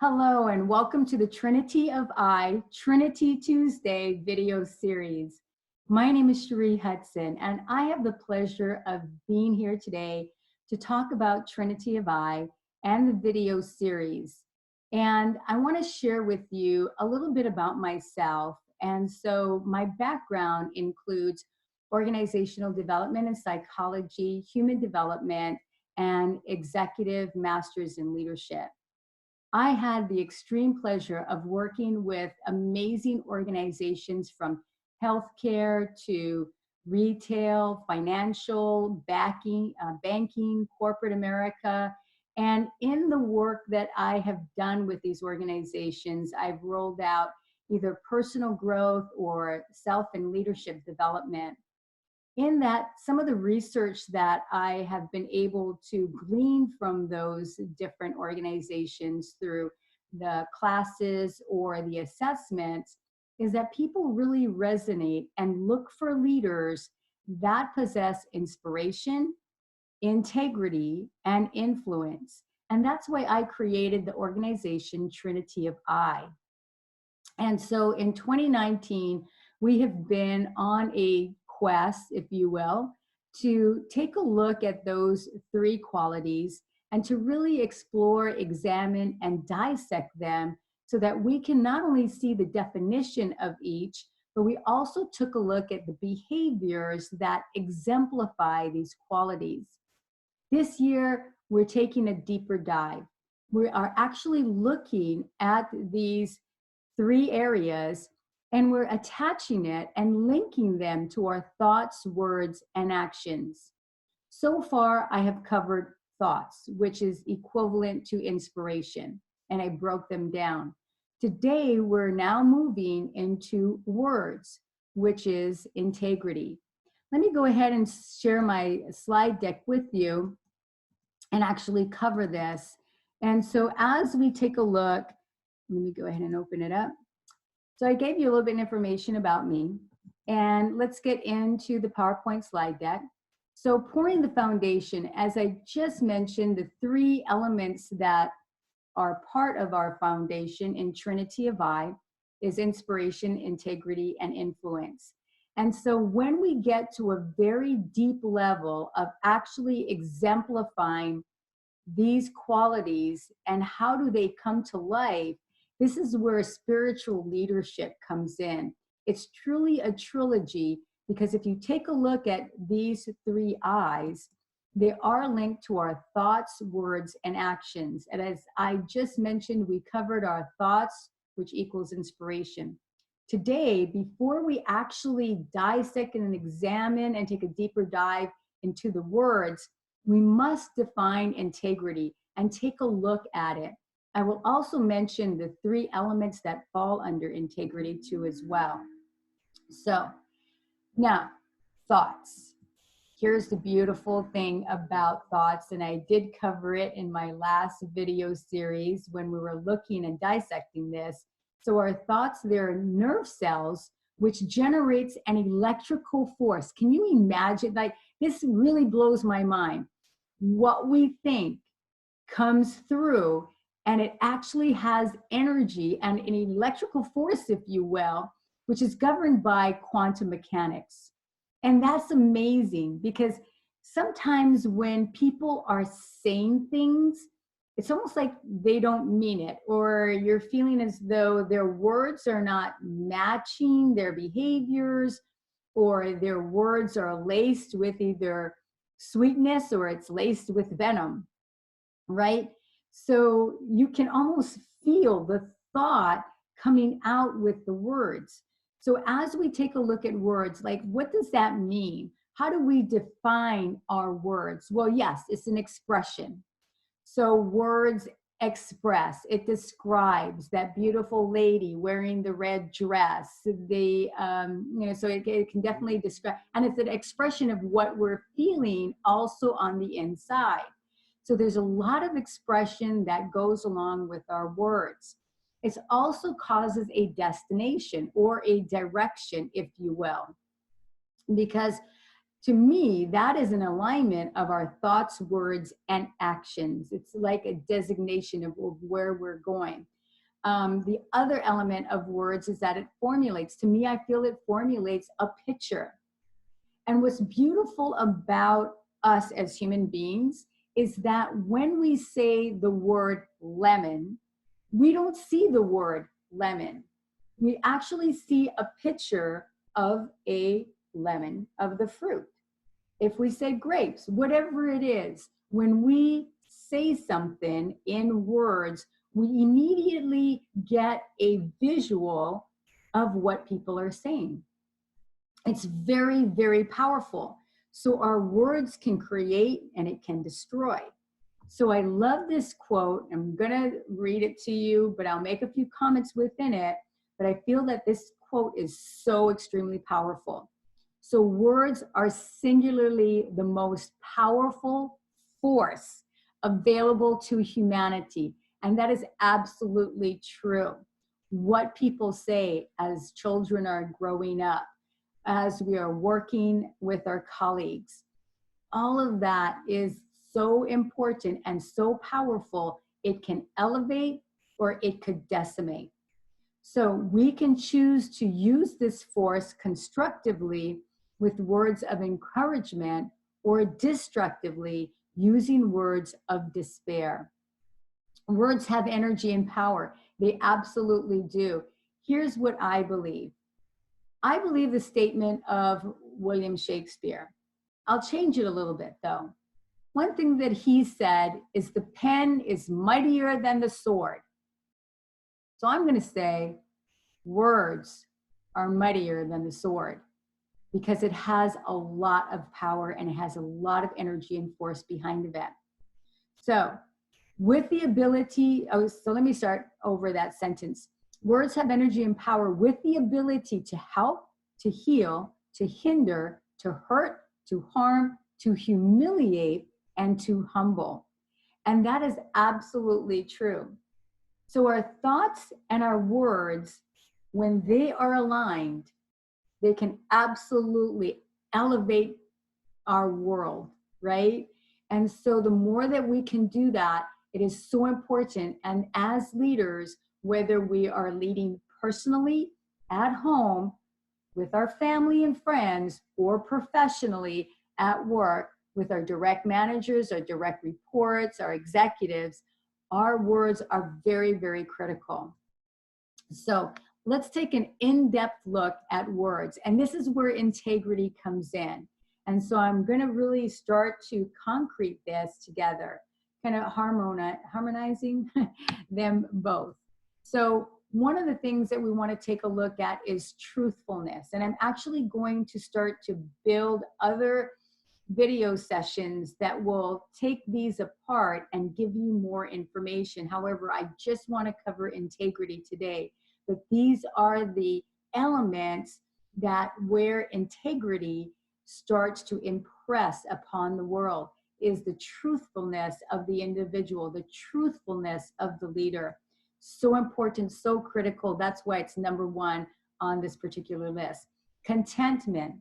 Hello and welcome to the Trinity of I, Trinity Tuesday video series. My name is Cherie Hudson and I have the pleasure of being here today to talk about Trinity of I and the video series. And I want to share with you a little bit about myself. And so my background includes organizational development and psychology, human development, and executive masters in leadership. I had the extreme pleasure of working with amazing organizations from healthcare to retail, financial, banking, corporate America. And in the work that I have done with these organizations, I've rolled out either personal growth or self and leadership development. In that, some of the research that I have been able to glean from those different organizations through the classes or the assessments is that people really resonate and look for leaders that possess inspiration, integrity, and influence. And that's why I created the organization Trinity of I. And so in 2019, we have been on a quest, if you will, to take a look at those three qualities and to really explore, examine, and dissect them so that we can not only see the definition of each, but we also took a look at the behaviors that exemplify these qualities. This year, we're taking a deeper dive. We are actually looking at these three areas and we're attaching it and linking them to our thoughts, words, and actions. So far, I have covered thoughts, which is equivalent to inspiration, and I broke them down. Today, we're now moving into words, which is integrity. Let me go ahead and share my slide deck with you and actually cover this. And so as we take a look, let me go ahead and open it up. So I gave you a little bit of information about me, and let's get into the PowerPoint slide deck. So pouring the foundation, as I just mentioned, the three elements that are part of our foundation in Trinity of I is inspiration, integrity, and influence. And so when we get to a very deep level of actually exemplifying these qualities and how do they come to life, this is where spiritual leadership comes in. It's truly a trilogy because if you take a look at these three I's, they are linked to our thoughts, words, and actions. And as I just mentioned, we covered our thoughts, which equals inspiration. Today, before we actually dissect and examine and take a deeper dive into the words, we must define integrity and take a look at it. I will also mention the three elements that fall under integrity too as well. So now, thoughts. Here's the beautiful thing about thoughts, and I did cover it in my last video series when we were looking and dissecting this. So our thoughts, they're nerve cells, which generates an electrical force. Can you imagine? Like, this really blows my mind. What we think comes through, and it actually has energy and an electrical force, if you will, which is governed by quantum mechanics. And that's amazing because sometimes when people are saying things, it's almost like they don't mean it, or you're feeling as though their words are not matching their behaviors, or their words are laced with either sweetness or it's laced with venom, right? So you can almost feel the thought coming out with the words. So as we take a look at words, like, what does that mean? How do we define our words? Well, yes, it's an expression. So words express, it describes that beautiful lady wearing the red dress. So it can definitely describe, and it's an expression of what we're feeling also on the inside. So there's a lot of expression that goes along with our words. It also causes a destination or a direction, if you will, because To me, that is an alignment of our thoughts, words, and actions. It's like a designation of where we're going. The other element of words is that it formulates. To me, I feel it formulates a picture. And what's beautiful about us as human beings is that when we say the word lemon, we don't see the word lemon. We actually see a picture of a lemon, of the fruit. If we say grapes, whatever it is, when we say something in words, we immediately get a visual of what people are saying. It's very, very powerful. So our words can create and it can destroy. So I love this quote. I'm going to read it to you, but I'll make a few comments within it. But I feel that this quote is so extremely powerful. So words are singularly the most powerful force available to humanity. And that is absolutely true. What people say as children are growing up, as we are working with our colleagues, all of that is so important and so powerful. It can elevate or it could decimate. So we can choose to use this force constructively with words of encouragement or destructively using words of despair. Words have energy and power. They absolutely do. Here's what I believe. I believe the statement of William Shakespeare. I'll change it a little bit though. One thing that he said is the pen is mightier than the sword. So I'm going to say words are mightier than the sword because it has a lot of power and it has a lot of energy and force behind it. So with the ability, so let me start over that sentence. Words have energy and power with the ability to help, to heal, to hinder, to hurt, to harm, to humiliate, and to humble. And that is absolutely true. So our thoughts and our words, when they are aligned, they can absolutely elevate our world, right? And so the more that we can do that, it is so important. And as leaders, whether we are leading personally, at home, with our family and friends, or professionally at work, with our direct managers, our direct reports, our executives, our words are very, very critical. So let's take an in-depth look at words. And this is where integrity comes in. And so I'm going to really start to concrete this together, kind of harmonizing them both. So one of the things that we want to take a look at is truthfulness. And I'm actually going to start to build other video sessions that will take these apart and give you more information. However, I just want to cover integrity today. But these are the elements that where integrity starts to impress upon the world is the truthfulness of the individual, the truthfulness of the leader. So important, so critical. That's why it's number one on this particular list. Contentment.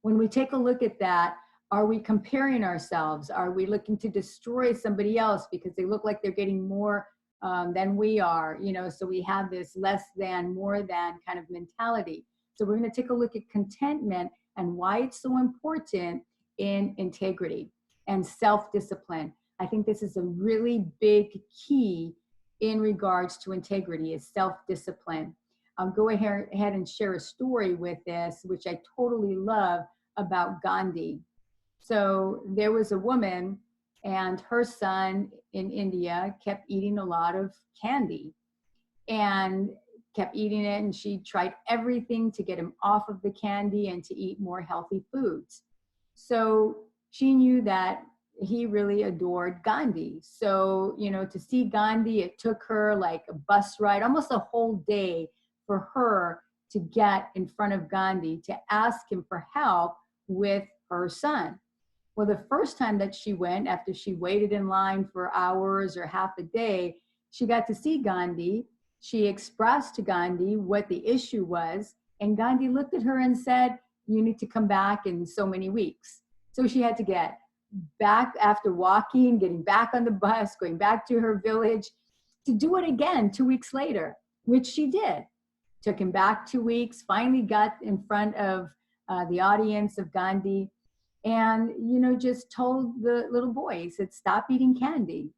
When we take a look at that, are we comparing ourselves? Are we looking to destroy somebody else because they look like they're getting more than we are? You know, so we have this less than, more than kind of mentality. So we're going to take a look at contentment and why it's so important in integrity and self-discipline. I think this is a really big key in regards to integrity is self-discipline. I'll go ahead and share a story with this, which I totally love, about Gandhi. So there was a woman and her son in India kept eating a lot of candy and kept eating it, and she tried everything to get him off of the candy and to eat more healthy foods. So she knew that he really adored Gandhi. So, you know, to see Gandhi, it took her like a bus ride, almost a whole day for her to get in front of Gandhi to ask him for help with her son. Well, the first time that she went, after she waited in line for hours or half a day, she got to see Gandhi. She expressed to Gandhi what the issue was, and Gandhi looked at her and said, you need to come back in so many weeks. So she had to get back after walking, getting back on the bus, going back to her village to do it again 2 weeks later, which she did. Took him back 2 weeks, finally got in front of the audience of Gandhi, and, you know, just told the little boy, he said, stop eating candy.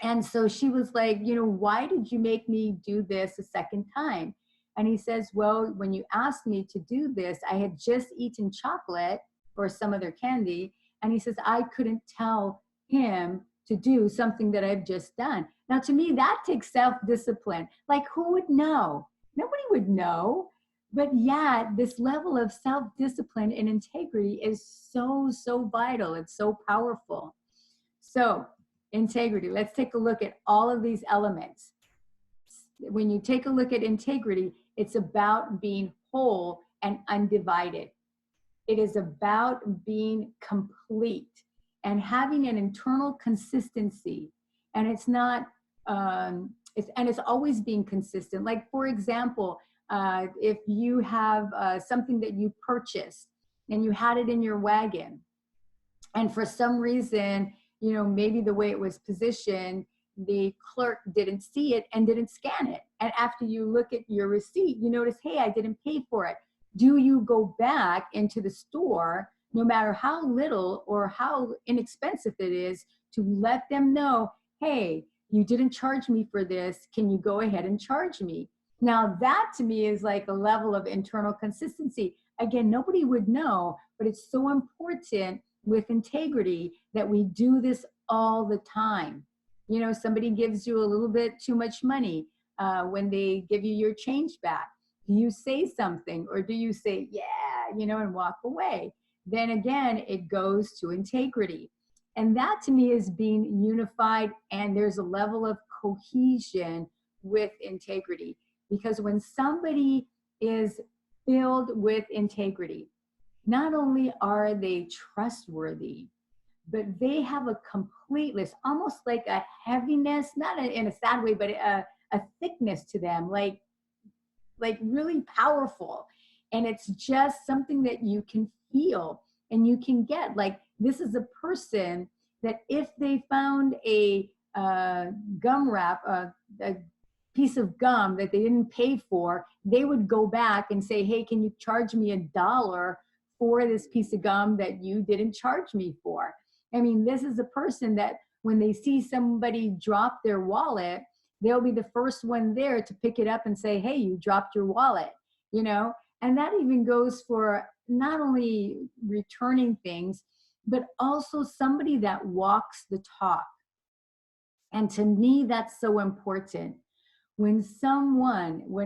And so she was like, you know, why did you make me do this a second time? And he says, well, when you asked me to do this, I had just eaten chocolate or some other candy. And he says, I couldn't tell him to do something that I've just done. Now, to me, that takes self-discipline. Like, who would know? Nobody would know. But yet, this level of self-discipline and integrity is so, so vital. It's so powerful. So, integrity. Let's take a look at all of these elements. When you take a look at integrity, it's about being whole and undivided. It is about being complete and having an internal consistency. And it's not, it's always being consistent. Like, for example, if you have something that you purchased and you had it in your wagon, and for some reason, you know, maybe the way it was positioned, the clerk didn't see it and didn't scan it. And after you look at your receipt, you notice, hey, I didn't pay for it. Do you go back into the store, no matter how little or how inexpensive it is, to let them know, hey, you didn't charge me for this. Can you go ahead and charge me? Now, that to me is like a level of internal consistency. Again, nobody would know, but it's so important with integrity that we do this all the time. You know, somebody gives you a little bit too much money when they give you your change back. Do you say something, or do you say, yeah, you know, and walk away? Then again, it goes to integrity. And that to me is being unified, and there's a level of cohesion with integrity. Because when somebody is filled with integrity, not only are they trustworthy, but they have a completeness, almost like a heaviness, not in a sad way, but a thickness to them, like really powerful. And it's just something that you can feel and you can get. Like, this is a person that if they found a gum wrap, a piece of gum that they didn't pay for, they would go back and say, hey, can you charge me $1 for this piece of gum that you didn't charge me for? I mean, this is a person that when they see somebody drop their wallet, they'll be the first one there to pick it up and say, hey, you dropped your wallet, you know? And that even goes for not only returning things, but also somebody that walks the talk. And to me, that's so important. When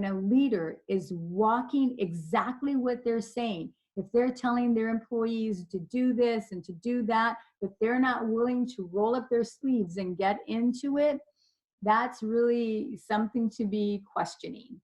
a leader is walking exactly what they're saying, if they're telling their employees to do this and to do that, but they're not willing to roll up their sleeves and get into it, that's really something to be questioning.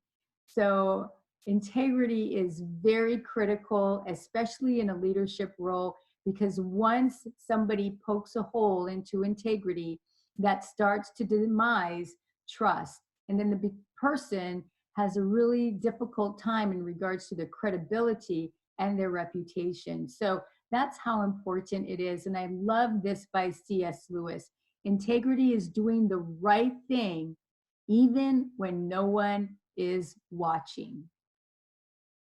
So integrity is very critical, especially in a leadership role, because once somebody pokes a hole into integrity, that starts to demise trust. And then the person has a really difficult time in regards to their credibility and their reputation. So that's how important it is. And I love this by C.S. Lewis. Integrity is doing the right thing even when no one is watching.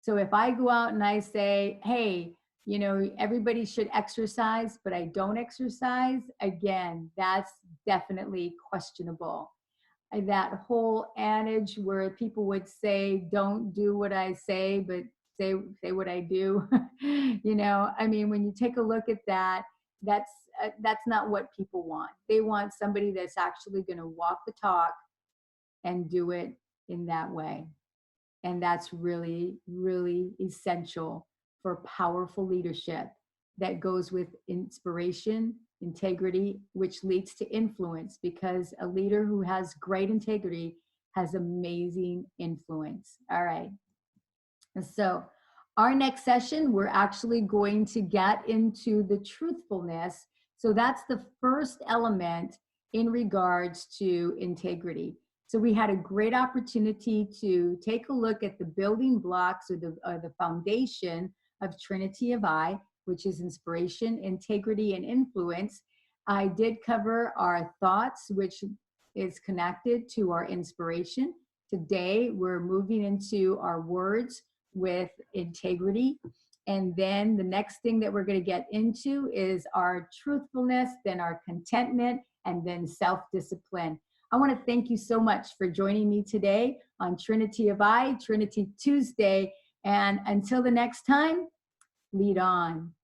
So if I go out and I say, hey, you know, everybody should exercise, but I don't exercise, again, that's definitely questionable. That whole adage where people would say, don't do what I say, but say what I do. You know, I mean, when you take a look at that, that's not what people want. They want somebody that's actually going to walk the talk and do it in that way. And that's really, really essential for powerful leadership that goes with inspiration, integrity, which leads to influence, because a leader who has great integrity has amazing influence. All right. So our next session, we're actually going to get into the truthfulness. So that's the first element in regards to integrity. So we had a great opportunity to take a look at the building blocks or the foundation of Trinity of I, which is inspiration, integrity, and influence. I did cover our thoughts, which is connected to our inspiration. Today, we're moving into our words with integrity. And then the next thing that we're going to get into is our truthfulness, then our contentment, and then self-discipline. I want to thank you so much for joining me today on Trinity of I, Trinity Tuesday. And until the next time, lead on.